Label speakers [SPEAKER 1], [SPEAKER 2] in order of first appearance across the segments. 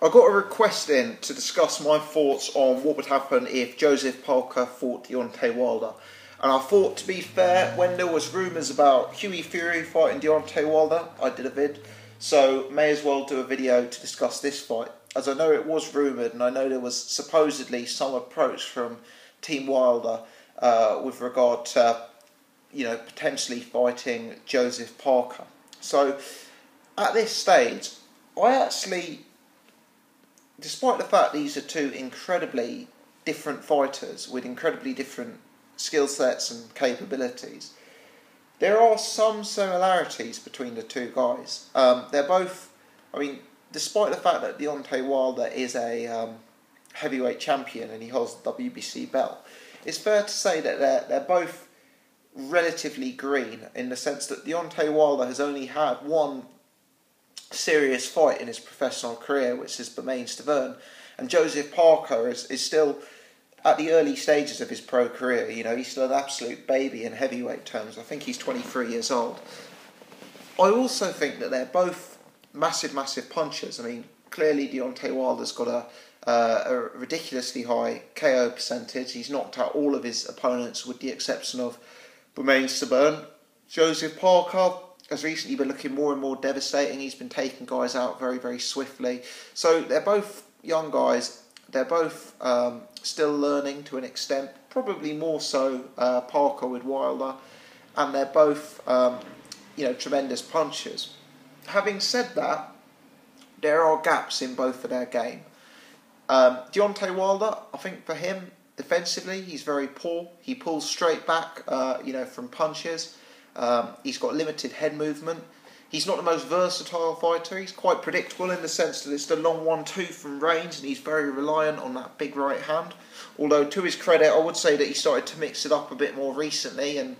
[SPEAKER 1] I got a request in to discuss my thoughts on what would happen if Joseph Parker fought Deontay Wilder. And I thought, to be fair, when there was rumours about Hughie Fury fighting Deontay Wilder, I did a vid. So may as well do a video to discuss this fight, as I know it was rumoured and I know there was supposedly some approach from Team Wilder with regard to, potentially fighting Joseph Parker. So at this stage, I actually, despite the fact these are two incredibly different fighters with incredibly different skill sets and capabilities, there are some similarities between the two guys. They're both, despite the fact that Deontay Wilder is a heavyweight champion and he holds the WBC belt, it's fair to say that they're both relatively green, in the sense that Deontay Wilder has only had one serious fight in his professional career, which is Bermane Stiverne, and Joseph Parker is still at the early stages of his pro career. He's still an absolute baby in heavyweight terms. I think he's 23 years old. I also think that they're both massive punchers. Clearly Deontay Wilder's got a ridiculously high KO percentage. He's knocked out all of his opponents with the exception of Bermane Stiverne. Joseph Parker has recently been looking more and more devastating. He's been taking guys out very, very swiftly. So they're both young guys. They're both still learning to an extent, probably more so Parker with Wilder, and they're both tremendous punchers. Having said that, there are gaps in both of their game. Deontay Wilder, I think for him, defensively, he's very poor. He pulls straight back, from punches. He's got limited head movement. He's not the most versatile fighter. He's quite predictable in the sense that it's the long 1-2 from range, and he's very reliant on that big right hand. Although, to his credit, I would say that he started to mix it up a bit more recently and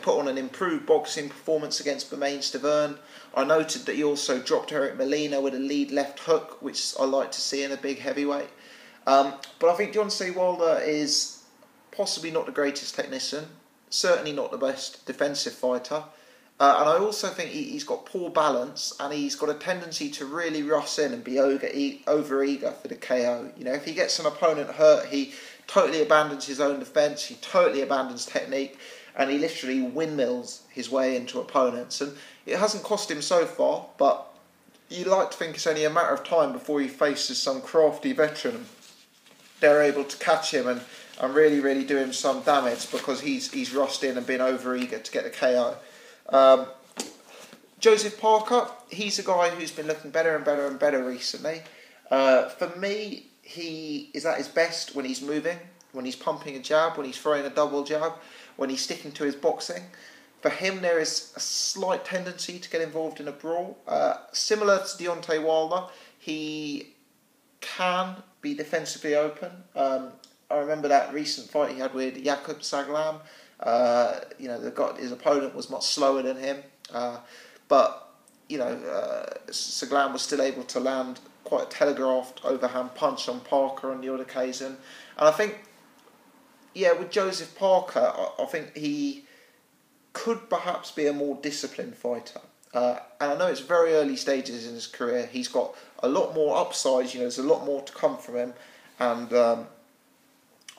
[SPEAKER 1] put on an improved boxing performance against Bermane Stiverne. I noted that he also dropped Eric Molina with a lead left hook, which I like to see in a big heavyweight. But I think Deontay Wilder is possibly not the greatest technician, certainly not the best defensive fighter. And I also think he's got poor balance, and he's got a tendency to really rush in and be over eager for the KO. If he gets an opponent hurt, he totally abandons his own defence, he totally abandons technique, and he literally windmills his way into opponents. And it hasn't cost him so far, but you'd like to think it's only a matter of time before he faces some crafty veteran. They're able to catch him and really do him some damage because he's rushed in and been over eager to get the KO. Joseph Parker, he's a guy who's been looking better and better recently. For me, he is at his best when he's moving, when he's pumping a jab, when he's throwing a double jab, when he's sticking to his boxing. For him, there is a slight tendency to get involved in a brawl. Similar to Deontay Wilder, he can be defensively open. I remember that recent fight he had with Jakub Saglam. His opponent was much slower than him, but Saglam was still able to land quite a telegraphed overhand punch on Parker on the odd occasion. And I think, with Joseph Parker, I think he could perhaps be a more disciplined fighter. And I know it's very early stages in his career. He's got a lot more upsides. There's a lot more to come from him, and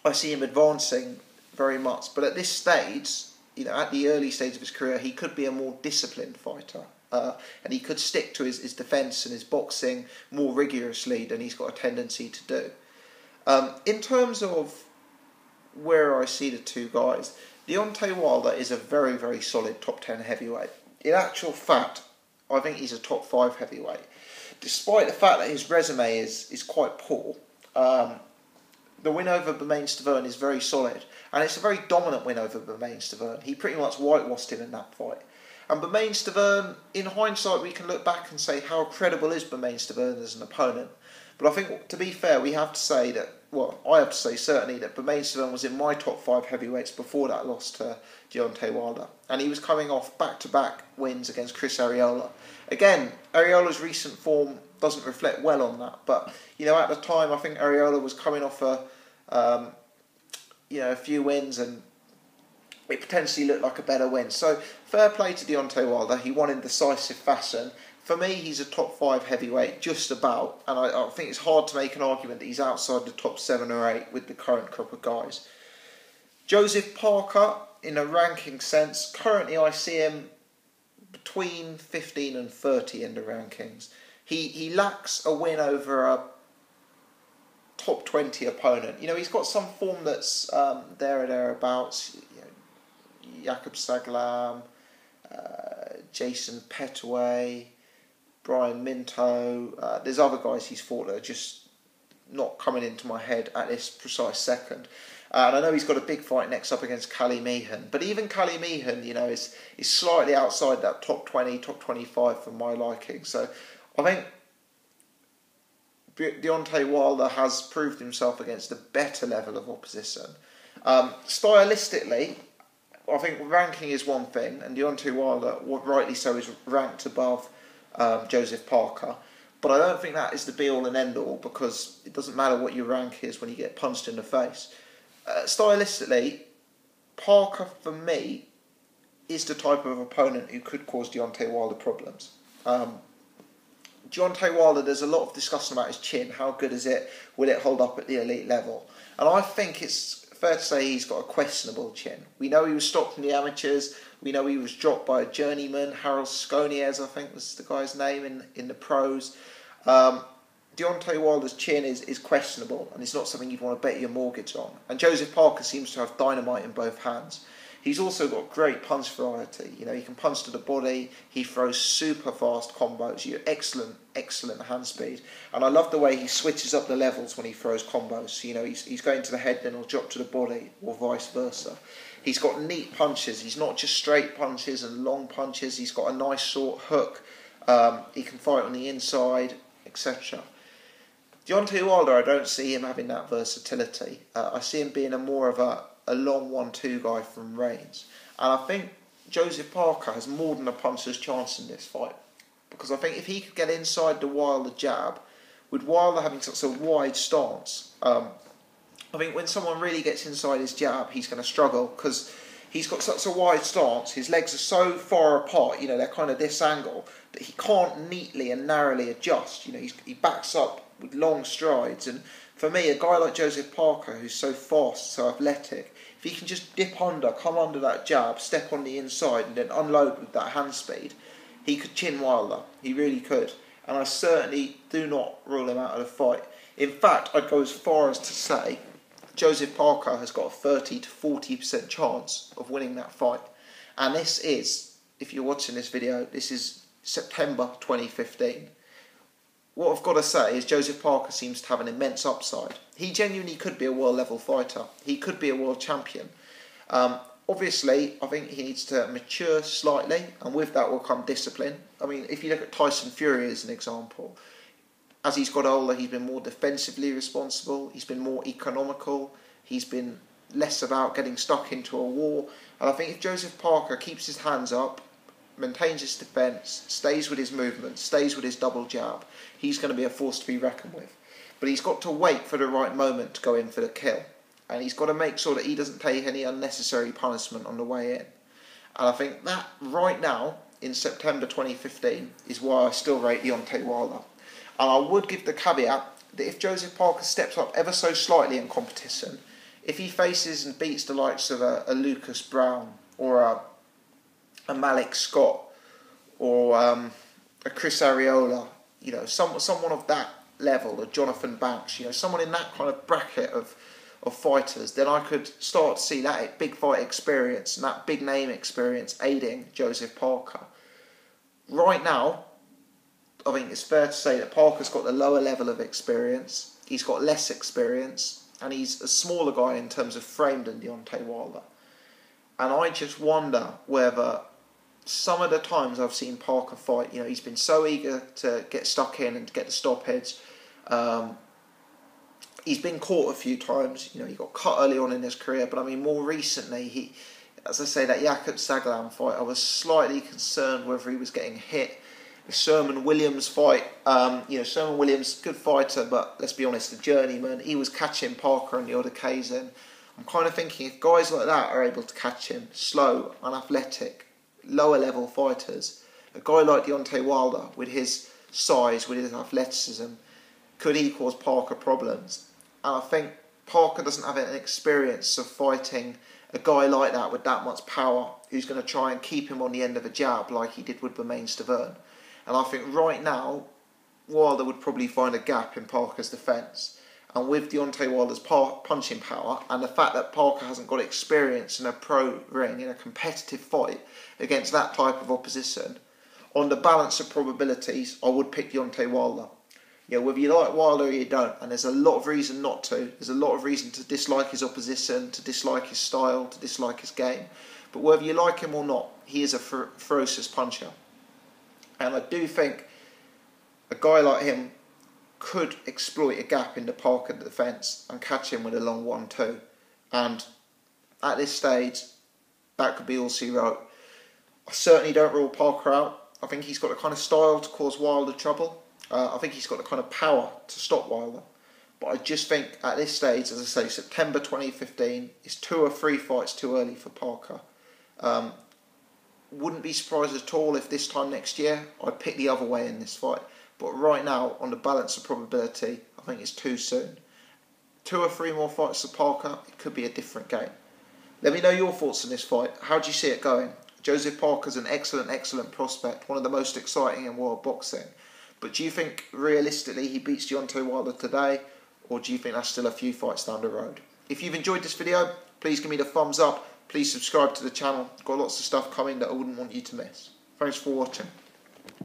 [SPEAKER 1] I see him advancing very much. But at this stage, at the early stage of his career, he could be a more disciplined fighter, and he could stick to his defence and his boxing more rigorously than he's got a tendency to do. In terms of where I see the two guys, Deontay Wilder is a very, very solid top 10 heavyweight. In actual fact, I think he's a top 5 heavyweight. Despite the fact that his resume is quite poor, the win over Bermane Stiverne is very solid, and it's a very dominant win over Bermane Stiverne. He pretty much whitewashed him in that fight. And Bermane Stiverne, in hindsight, we can look back and say, how credible is Bermane Stiverne as an opponent? But I think, to be fair, we have to say that, I have to say certainly that Bermane Stiverne was in my top 5 heavyweights before that loss to Deontay Wilder. And he was coming off back-to-back wins against Chris Arreola. Again, Arreola's recent form doesn't reflect well on that. But, at the time, I think Arreola was coming off a few wins, and it potentially looked like a better win. So, fair play to Deontay Wilder. He won in decisive fashion. For me, he's a top 5 heavyweight, just about, and I think it's hard to make an argument that he's outside the top 7 or 8 with the current crop of guys. Joseph Parker, in a ranking sense, currently I see him between 15 and 30 in the rankings. He lacks a win over a top 20 opponent. You know, he's got some form that's there or thereabouts. You know, Jakub Saglam, Jason Petway, Brian Minto. There's other guys he's fought that are just not coming into my head at this precise second. And I know he's got a big fight next up against Cali Meehan. But even Cali Meehan, you know, is slightly outside that top 20, top 25 for my liking. So I think Deontay Wilder has proved himself against a better level of opposition. Stylistically, I think ranking is one thing, and Deontay Wilder, rightly so, is ranked above Joseph Parker. But I don't think that is the be-all and end-all, because it doesn't matter what your rank is when you get punched in the face. Stylistically, Parker, for me, is the type of opponent who could cause Deontay Wilder problems. Deontay Wilder, there's a lot of discussion about his chin. How good is it? Will it hold up at the elite level? And I think it's fair to say he's got a questionable chin. We know he was stopped in the amateurs. We know he was dropped by a journeyman, Harold Skoniez, I think was the guy's name in the pros. Deontay Wilder's chin is questionable, and it's not something you'd want to bet your mortgage on. And Joseph Parker seems to have dynamite in both hands. He's also got great punch variety. You know, he can punch to the body. He throws super fast combos. Excellent hand speed. And I love the way he switches up the levels when he throws combos. You know, he's going to the head, then he'll drop to the body, or vice versa. He's got neat punches. He's not just straight punches and long punches. He's got a nice short hook. He can fight on the inside, etc. Deontay Wilder, I don't see him having that versatility. I see him being more of a long 1-2 guy from range. And I think Joseph Parker has more than a puncher's chance in this fight. Because I think if he could get inside the Wilder jab, with Wilder having such a wide stance, I think when someone really gets inside his jab, he's going to struggle, because he's got such a wide stance, his legs are so far apart, you know, they're kind of this angle, that he can't neatly and narrowly adjust. You know, he backs up with long strides. And for me, a guy like Joseph Parker, who's so fast, so athletic, if he can just dip under, come under that jab, step on the inside, and then unload with that hand speed, he could chin Wilder. He really could. And I certainly do not rule him out of the fight. In fact, I'd go as far as to say Joseph Parker has got a 30 to 40% chance of winning that fight. And this is, if you're watching this video, this is September 2015. What I've got to say is Joseph Parker seems to have an immense upside. He genuinely could be a world level fighter. He could be a world champion. Obviously, I think he needs to mature slightly, and with that will come discipline. I mean, if you look at Tyson Fury as an example, as he's got older, he's been more defensively responsible, he's been more economical, he's been less about getting stuck into a war. And I think if Joseph Parker keeps his hands up, maintains his defence, stays with his movement, stays with his double jab, he's going to be a force to be reckoned with. But he's got to wait for the right moment to go in for the kill. And he's got to make sure that he doesn't take any unnecessary punishment on the way in. And I think that right now, in September 2015, is why I still rate Deontay Wilder. And I would give the caveat that if Joseph Parker steps up ever so slightly in competition, if he faces and beats the likes of a Lucas Brown, or a Malik Scott, or a Chris Arreola, you know, someone of that level, a Jonathan Banks, you know, someone in that kind of bracket of fighters, then I could start to see that big fight experience and that big name experience aiding Joseph Parker. Right now, I think it's fair to say that Parker's got the lower level of experience, he's got less experience, and he's a smaller guy in terms of frame than Deontay Wilder. And I just wonder whether some of the times I've seen Parker fight, you know, he's been so eager to get stuck in and to get the stoppage. He's been caught a few times, you know, he got cut early on in his career, but I mean, more recently, as I say, that Jakub Saglam fight, I was slightly concerned whether he was getting hit. The Sherman Williams fight, you know, Sherman Williams, good fighter, but let's be honest, a journeyman. He was catching Parker on the odd occasion. I'm kind of thinking if guys like that are able to catch him, slow, unathletic, lower level fighters, a guy like Deontay Wilder, with his size, with his athleticism, could he cause Parker problems? And I think Parker doesn't have an experience of fighting a guy like that with that much power, who's going to try and keep him on the end of a jab like he did with Bermane Stiverne. And I think right now, Wilder would probably find a gap in Parker's defence. And with Deontay Wilder's punching power, and the fact that Parker hasn't got experience in a pro ring, in a competitive fight against that type of opposition, on the balance of probabilities, I would pick Deontay Wilder. You know, whether you like Wilder or you don't, and there's a lot of reason not to. There's a lot of reason to dislike his opposition, to dislike his style, to dislike his game. But whether you like him or not, he is a ferocious puncher. And I do think a guy like him could exploit a gap in the Parker defence and catch him with a long 1-2. And at this stage, that could be all she wrote. I certainly don't rule Parker out. I think he's got the kind of style to cause Wilder trouble. I think he's got the kind of power to stop Wilder. But I just think at this stage, as I say, September 2015 is 2 or 3 fights too early for Parker. Wouldn't be surprised at all if this time next year I'd pick the other way in this fight. But right now, on the balance of probability, I think it's too soon. 2 or 3 more fights for Parker, it could be a different game. Let me know your thoughts on this fight. How do you see it going? Joseph Parker's an excellent prospect, one of the most exciting in world boxing. But do you think realistically he beats Deontay Wilder today, or do you think that's still a few fights down the road? If you've enjoyed this video, please give me the thumbs up. Please subscribe to the channel. Got lots of stuff coming that I wouldn't want you to miss. Thanks for watching.